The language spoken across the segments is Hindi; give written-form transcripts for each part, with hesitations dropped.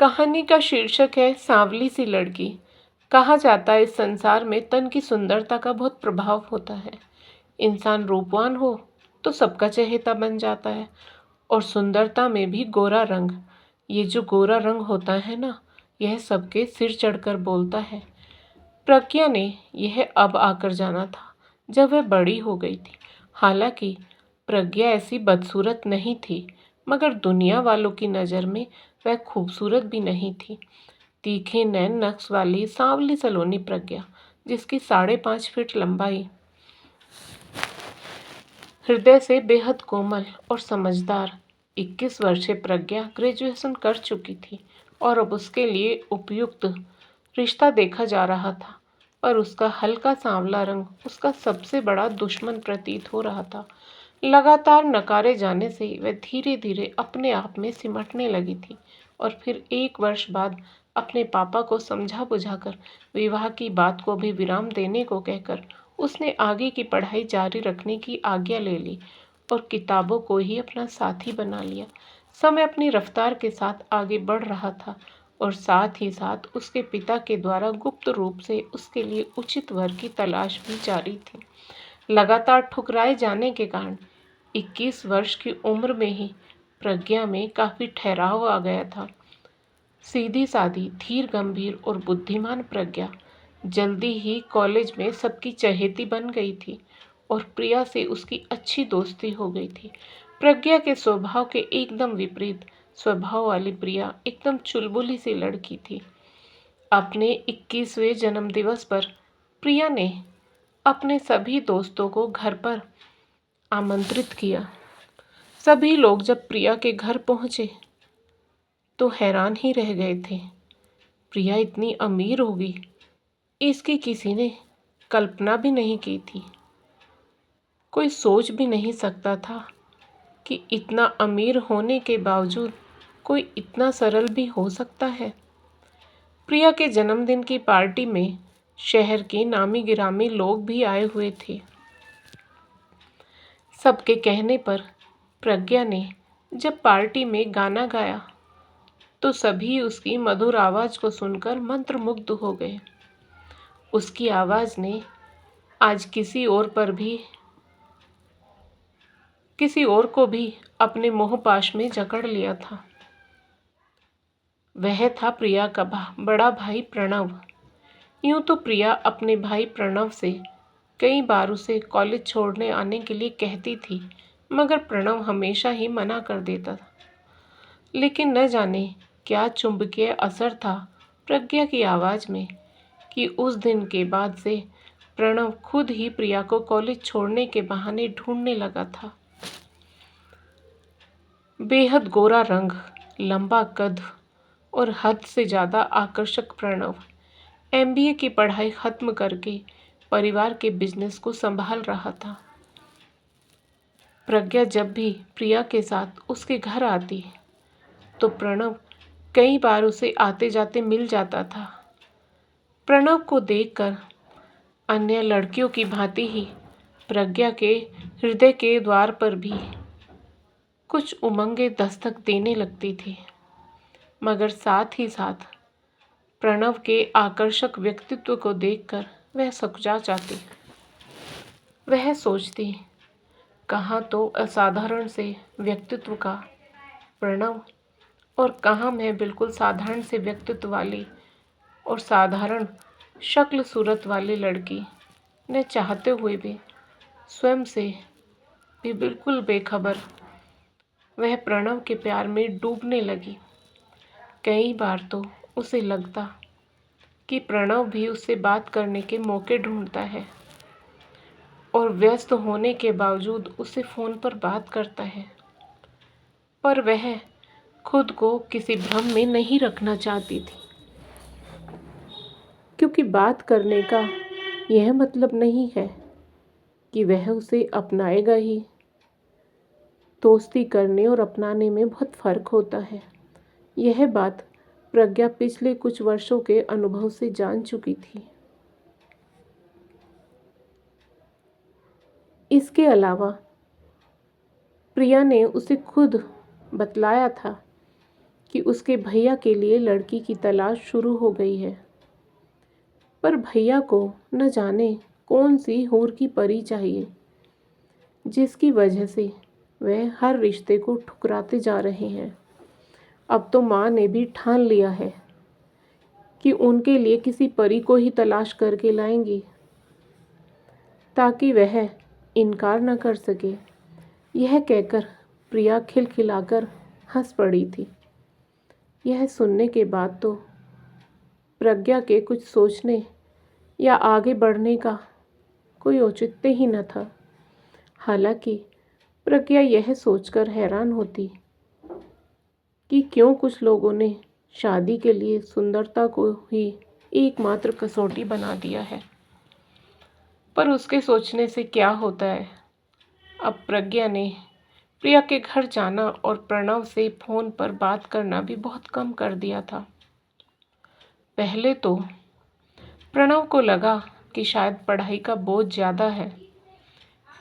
कहानी का शीर्षक है सांवली सी लड़की। कहा जाता है इस संसार में तन की सुंदरता का बहुत प्रभाव होता है। इंसान रूपवान हो तो सबका चहेता बन जाता है, और सुंदरता में भी गोरा रंग। ये जो गोरा रंग होता है ना, यह सबके सिर चढ़कर बोलता है। प्रज्ञा ने यह अब आकर जाना था, जब वह बड़ी हो गई थी। हालांकि प्रज्ञा ऐसी बदसूरत नहीं थी, मगर दुनिया वालों की नज़र में वह खूबसूरत भी नहीं थी। तीखे नैन नक्श वाली सांवली सलोनी प्रज्ञा, जिसकी 5.5 फीट लंबाई, हृदय से बेहद कोमल और समझदार। 21 वर्षीय प्रज्ञा ग्रेजुएशन कर चुकी थी और अब उसके लिए उपयुक्त रिश्ता देखा जा रहा था, पर उसका हल्का सांवला रंग उसका सबसे बड़ा दुश्मन प्रतीत हो रहा था। लगातार नकारे जाने से वह धीरे धीरे अपने आप में सिमटने लगी थी, और फिर 1 वर्ष बाद अपने पापा को समझा बुझाकर विवाह की बात को भी विराम देने को कहकर उसने आगे की पढ़ाई जारी रखने की आज्ञा ले ली और किताबों को ही अपना साथी बना लिया। समय अपनी रफ्तार के साथ आगे बढ़ रहा था, और साथ ही साथ उसके पिता के द्वारा गुप्त रूप से उसके लिए उचित वर की तलाश भी जारी थी। लगातार ठुकराए जाने के कारण 21 वर्ष की उम्र में ही प्रज्ञा में काफ़ी ठहराव आ गया था। सीधी सादी, धीर गंभीर और बुद्धिमान प्रज्ञा जल्दी ही कॉलेज में सबकी चहेती बन गई थी, और प्रिया से उसकी अच्छी दोस्ती हो गई थी। प्रज्ञा के स्वभाव के एकदम विपरीत स्वभाव वाली प्रिया एकदम चुलबुली सी लड़की थी। अपने 21वें जन्मदिवस पर प्रिया ने अपने सभी दोस्तों को घर पर आमंत्रित किया। सभी लोग जब प्रिया के घर पहुंचे तो हैरान ही रह गए थे। प्रिया इतनी अमीर होगी, इसकी किसी ने कल्पना भी नहीं की थी। कोई सोच भी नहीं सकता था कि इतना अमीर होने के बावजूद कोई इतना सरल भी हो सकता है। प्रिया के जन्मदिन की पार्टी में शहर के नामी गिरामी लोग भी आए हुए थे। सबके कहने पर प्रज्ञा ने जब पार्टी में गाना गाया तो सभी उसकी मधुर आवाज़ को सुनकर मंत्रमुग्ध हो गए। उसकी आवाज़ ने आज किसी और को भी अपने मोहपाश में जकड़ लिया था। वह था प्रिया का बड़ा भाई प्रणव। यूं तो प्रिया अपने भाई प्रणव से कई बार उसे कॉलेज छोड़ने आने के लिए कहती थी, मगर प्रणव हमेशा ही मना कर देता था। लेकिन न जाने क्या चुंबकीय असर था प्रज्ञा की आवाज़ में कि उस दिन के बाद से प्रणव खुद ही प्रिया को कॉलेज छोड़ने के बहाने ढूंढने लगा था। बेहद गोरा रंग, लंबा कद और हद से ज़्यादा आकर्षक प्रणव एमबीए की पढ़ाई खत्म करके परिवार के बिजनेस को संभाल रहा था। प्रज्ञा जब भी प्रिया के साथ उसके घर आती तो प्रणव कई बार उसे आते जाते मिल जाता था। प्रणव को देखकर अन्य लड़कियों की भांति ही प्रज्ञा के हृदय के द्वार पर भी कुछ उमंगें दस्तक देने लगती थी, मगर साथ ही साथ प्रणव के आकर्षक व्यक्तित्व को देखकर वह सकुचा जाती। वह सोचती, कहाँ तो असाधारण से व्यक्तित्व का प्रणव, और कहाँ मैं बिल्कुल साधारण से व्यक्तित्व वाली और साधारण शक्ल सूरत वाली लड़की ने चाहते हुए भी स्वयं से भी बिल्कुल बेखबर वह प्रणव के प्यार में डूबने लगी। कई बार तो उसे लगता कि प्रणव भी उससे बात करने के मौके ढूंढता है, और व्यस्त होने के बावजूद उसे फ़ोन पर बात करता है, पर वह खुद को किसी भ्रम में नहीं रखना चाहती थी, क्योंकि बात करने का यह मतलब नहीं है कि वह उसे अपनाएगा ही। दोस्ती करने और अपनाने में बहुत फ़र्क होता है। यह बात प्रज्ञा पिछले कुछ वर्षों के अनुभव से जान चुकी थी। इसके अलावा प्रिया ने उसे खुद बतलाया था कि उसके भैया के लिए लड़की की तलाश शुरू हो गई है। पर भैया को न जाने कौन सी हूर की परी चाहिए, जिसकी वजह से वह हर रिश्ते को ठुकराते जा रहे हैं। अब तो माँ ने भी ठान लिया है कि उनके लिए किसी परी को ही तलाश करके लाएंगी, ताकि वह इनकार न कर सके। यह कहकर प्रिया खिलखिलाकर हंस पड़ी थी। यह सुनने के बाद तो प्रज्ञा के कुछ सोचने या आगे बढ़ने का कोई औचित्य ही न था। हालांकि प्रज्ञा यह सोचकर हैरान होती कि क्यों कुछ लोगों ने शादी के लिए सुंदरता को ही एकमात्र कसौटी बना दिया है। पर उसके सोचने से क्या होता है। अब प्रज्ञा ने प्रिया के घर जाना और प्रणव से फ़ोन पर बात करना भी बहुत कम कर दिया था। पहले तो प्रणव को लगा कि शायद पढ़ाई का बोझ ज़्यादा है,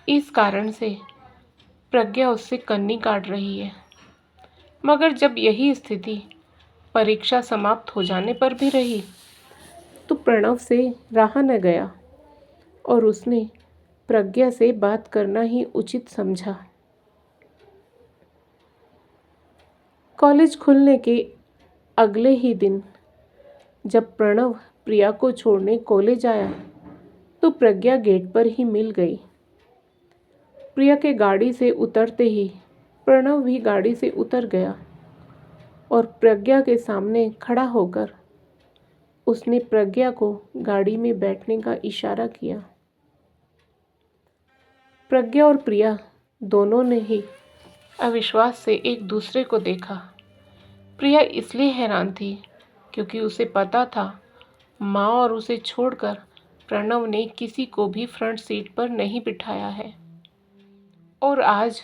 इस कारण से प्रज्ञा उससे कन्नी काट रही है। मगर जब यही स्थिति परीक्षा समाप्त हो जाने पर भी रही, तो प्रणव से रहा न गया और उसने प्रज्ञा से बात करना ही उचित समझा। कॉलेज खुलने के अगले ही दिन जब प्रणव प्रिया को छोड़ने कॉलेज आया, तो प्रज्ञा गेट पर ही मिल गई। प्रिया के गाड़ी से उतरते ही प्रणव भी गाड़ी से उतर गया और प्रज्ञा के सामने खड़ा होकर उसने प्रज्ञा को गाड़ी में बैठने का इशारा किया। प्रज्ञा और प्रिया दोनों ने ही अविश्वास से एक दूसरे को देखा। प्रिया इसलिए हैरान थी क्योंकि उसे पता था माँ और उसे छोड़कर प्रणव ने किसी को भी फ्रंट सीट पर नहीं बिठाया है। और आज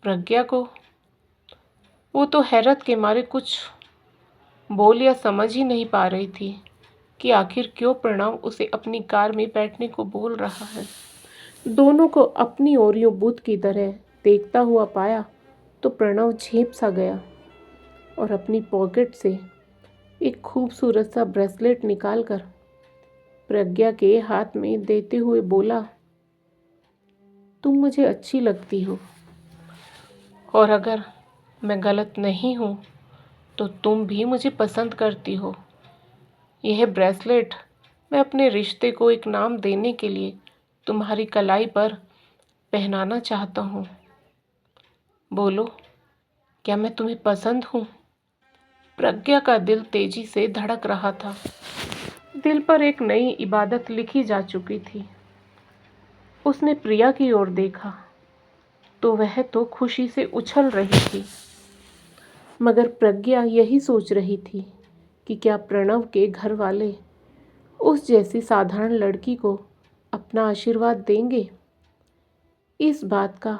प्रज्ञा को वो तो हैरत के मारे कुछ बोल या समझ ही नहीं पा रही थी कि आखिर क्यों प्रणव उसे अपनी कार में बैठने को बोल रहा है। दोनों को अपनी ओर यूं बुत की तरह देखता हुआ पाया तो प्रणव झेप सा गया और अपनी पॉकेट से एक खूबसूरत सा ब्रेसलेट निकालकर प्रज्ञा के हाथ में देते हुए बोला, तुम मुझे अच्छी लगती हो और अगर मैं गलत नहीं हूँ तो तुम भी मुझे पसंद करती हो। यह ब्रेसलेट मैं अपने रिश्ते को एक नाम देने के लिए तुम्हारी कलाई पर पहनाना चाहता हूँ। बोलो, क्या मैं तुम्हें पसंद हूँ? प्रज्ञा का दिल तेजी से धड़क रहा था। दिल पर एक नई इबादत लिखी जा चुकी थी। उसने प्रिया की ओर देखा तो वह तो खुशी से उछल रही थी, मगर प्रज्ञा यही सोच रही थी कि क्या प्रणव के घर वाले उस जैसी साधारण लड़की को अपना आशीर्वाद देंगे। इस बात का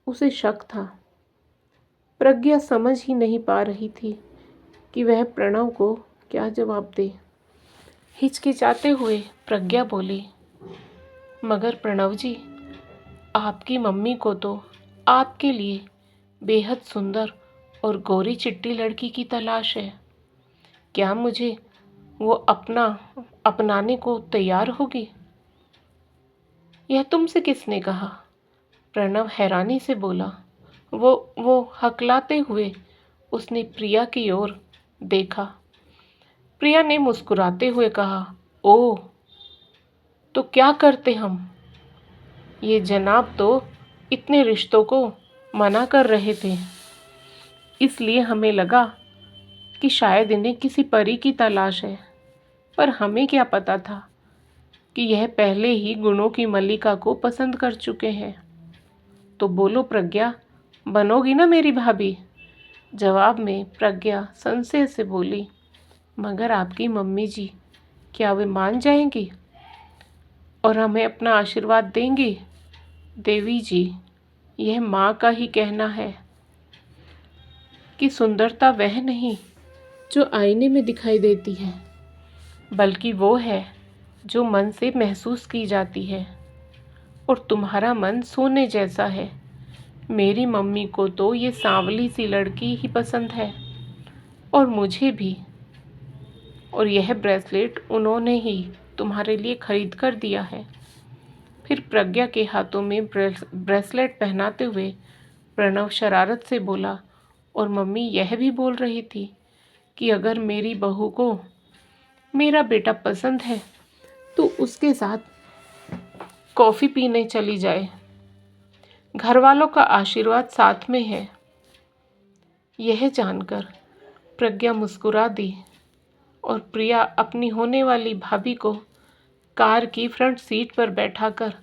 उसे शक था। प्रज्ञा समझ ही नहीं पा रही थी कि वह प्रणव को क्या जवाब दे। हिचकिचाते हुए प्रज्ञा बोली, मगर प्रणव जी, आपकी मम्मी को तो आपके लिए बेहद सुंदर और गोरी चिट्टी लड़की की तलाश है। क्या मुझे वो अपनाने को तैयार होगी? यह तुमसे किसने कहा? प्रणव हैरानी से बोला। वो हकलाते हुए उसने प्रिया की ओर देखा। प्रिया ने मुस्कुराते हुए कहा, ओह, तो क्या करते हम? ये जनाब तो इतने रिश्तों को मना कर रहे थे, इसलिए हमें लगा कि शायद इन्हें किसी परी की तलाश है। पर हमें क्या पता था कि यह पहले ही गुणों की मल्लिका को पसंद कर चुके हैं। तो बोलो प्रज्ञा, बनोगी ना मेरी भाभी? जवाब में प्रज्ञा संशय से बोली, मगर आपकी मम्मी जी, क्या वे मान जाएंगी और हमें अपना आशीर्वाद देंगी? देवी जी, यह माँ का ही कहना है कि सुंदरता वह नहीं जो आईने में दिखाई देती है, बल्कि वो है जो मन से महसूस की जाती है। और तुम्हारा मन सोने जैसा है, मेरी मम्मी को तो ये सांवली सी लड़की ही पसंद है, और मुझे भी। और यह ब्रेसलेट उन्होंने ही तुम्हारे लिए खरीद कर दिया है। फिर प्रज्ञा के हाथों में ब्रेसलेट पहनाते हुए प्रणव शरारत से बोला, और मम्मी यह भी बोल रही थी कि अगर मेरी बहू को मेरा बेटा पसंद है तो उसके साथ कॉफ़ी पीने चली जाए। घर वालों का आशीर्वाद साथ में है। यह जानकर प्रज्ञा मुस्कुरा दी और प्रिया अपनी होने वाली भाभी को कार की फ्रंट सीट पर बैठाकर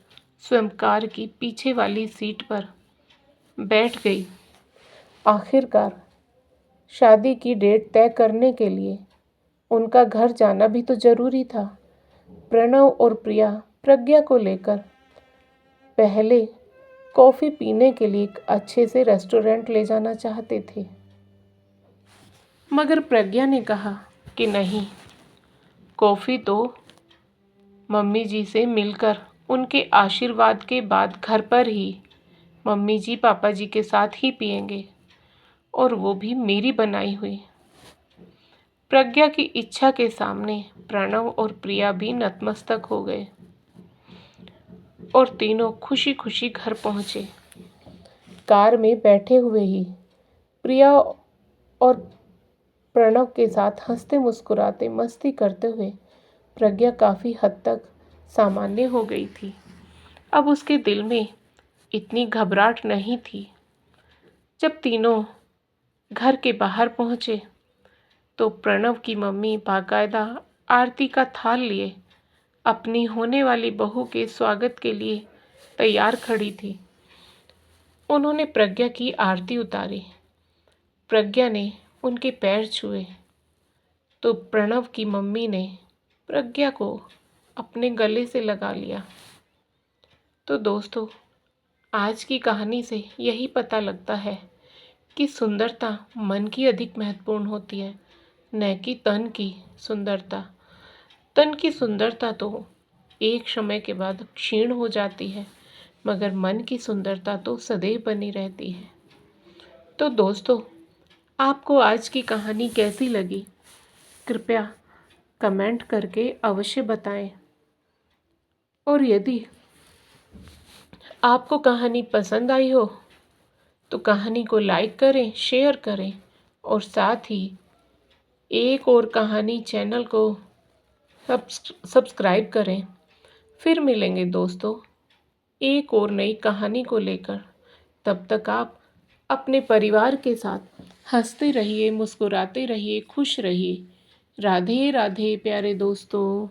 स्वयं कार की पीछे वाली सीट पर बैठ गई। आखिरकार शादी की डेट तय करने के लिए उनका घर जाना भी तो जरूरी था। प्रणव और प्रिया प्रज्ञा को लेकर पहले कॉफ़ी पीने के लिए एक अच्छे से रेस्टोरेंट ले जाना चाहते थे, मगर प्रज्ञा ने कहा कि नहीं, कॉफ़ी तो मम्मी जी से मिलकर उनके आशीर्वाद के बाद घर पर ही मम्मी जी पापा जी के साथ ही पिएंगे, और वो भी मेरी बनाई हुई। प्रज्ञा की इच्छा के सामने प्रणव और प्रिया भी नतमस्तक हो गए और तीनों खुशी खुशी घर पहुंचे। कार में बैठे हुए ही प्रिया और प्रणव के साथ हंसते मुस्कुराते मस्ती करते हुए प्रज्ञा काफ़ी हद तक सामान्य हो गई थी। अब उसके दिल में इतनी घबराहट नहीं थी। जब तीनों घर के बाहर पहुंचे तो प्रणव की मम्मी बाकायदा आरती का थाल लिए अपनी होने वाली बहू के स्वागत के लिए तैयार खड़ी थी। उन्होंने प्रज्ञा की आरती उतारी। प्रज्ञा ने उनके पैर छुए तो प्रणव की मम्मी ने प्रज्ञा को अपने गले से लगा लिया। तो दोस्तों, आज की कहानी से यही पता लगता है कि सुंदरता मन की अधिक महत्वपूर्ण होती है, न कि तन की सुंदरता। तन की सुंदरता तो एक समय के बाद क्षीण हो जाती है, मगर मन की सुंदरता तो सदैव बनी रहती है। तो दोस्तों, आपको आज की कहानी कैसी लगी? कृपया कमेंट करके अवश्य बताएं। और यदि आपको कहानी पसंद आई हो तो कहानी को लाइक करें, शेयर करें, और साथ ही एक और कहानी चैनल को सब्सक्राइब करें। फिर मिलेंगे दोस्तों एक और नई कहानी को लेकर। तब तक आप अपने परिवार के साथ हंसते रहिए, मुस्कुराते रहिए, खुश रहिए। राधे राधे प्यारे दोस्तों।